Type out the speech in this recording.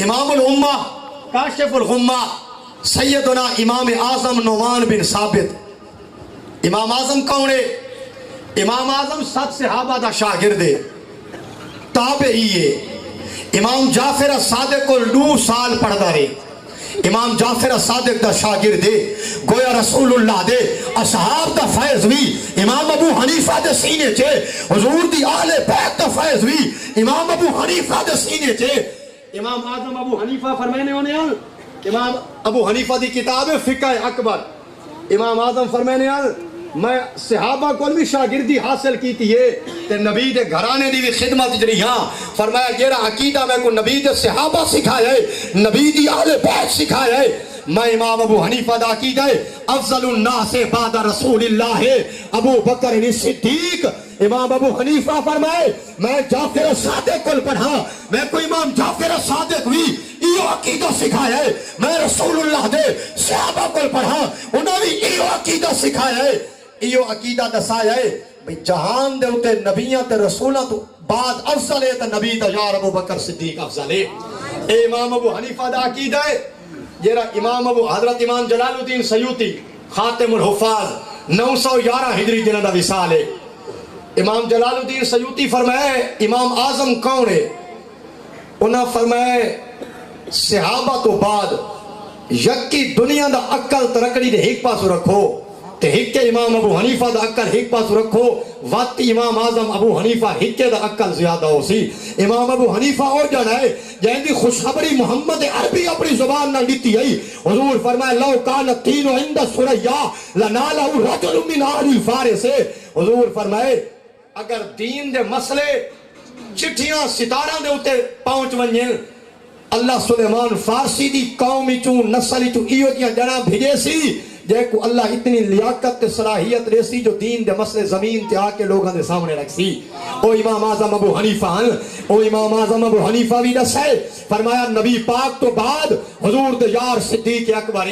امام الامہ کاشف الغمہ سیدنا امام اعظم نعمان بن ثابت۔ امام اعظم کون ہے؟ امام اعظم 7 صحابہ دا شاگرد ہے، تابعی ہے۔ امام جعفر صادق کو 2 سال پڑھدا رہے، امام جعفر صادق دا شاگرد ہے، گویا رسول اللہ دے اصحاب دا فیض بھی امام ابو حنیفہ دے سینے چے، حضور دی اہل بیت دا فیض بھی امام ابو حنیفہ دے سینے چے۔ امام اعظم ابو حنیفہ فرمانے ہونے ہیں، امام ابو حنیفہ دی کتاب فقہ اکبر، امام اعظم فرمانے ہیں میں صحابہ کو بھی شاگردی حاصل کی تھی تے نبی دے گھرانے دی بھی خدمت جڑی ہاں، فرمایا جیڑا عقیدہ میں کو نبی دے صحابہ سکھایا ہے، نبی دی اہل بیت سکھایا ہے، میں امام ابو حنیفہ دا عقیدہ ہے افضل الناس بعد رسول اللہ ہے ابو بکر صدیق۔ امام ابو حنیفہ فرمائے میں جعفر صادق کو پڑھا، میں کو امام جعفر صادق بھی ایو عقیدہ سکھایا ہے، میں رسول اللہ دے صحابہ کو پڑھا، انہوں نے ایو عقیدہ سکھایا ہے، ایو عقیدہ دسایا ہے بھئی جہان دے ہوتے نبیاں تے رسولہ تو بعد افضل ہے تے نبی دا یار ابو بکر صدیق افضل ہے۔ اے امام ابو حنیفہ دا عقیدہ ہے جیرا امام ابو حضرت امام جلال الدین سیوطی خاتم الحفاظ 911 ہجری جنہ دا وصال ہے۔ امام جلال الدین سیوطی فرمائے امام اعظم کون ہے؟ انہاں فرمائے صحابہ تو بعد یکی دنیا دا عقل ترکڑی دے ایک پاس رکھو تے ہکے امام ابو حنیفہ دا عقل ایک پاس رکھو، واتی امام اعظم ابو حنیفہ ہکے دا عقل زیادہ ہو سی۔ امام ابو حنیفہ اور جانا ہے جہاں دی خوشخبری محمد عربی اپنی زبان نہ لیتی ہے، حضور فرمائے لو کان الدین عند ثریا لنالہ رجل من اہل الفارس، حضور فرمائے اگر دین دے مسئلے چٹھیاں ستارہ دے ہوتے پہنچ ونجیں اللہ سلیمان فارسی دی قومی چون نسلی چون ایو دیاں جنا بھیجے سی جے کو اللہ اتنی لیاقت تے صلاحیت ریسی جو دین دے مسئلے زمین تے آکے لوگاں دے سامنے رکھ سی۔ او امام اعظم ابو حنیفہ او امام اعظم ابو حنیفہ بھی دس ہے فرمایا نبی پاک تو بعد حضور دے یار صدیق اکبر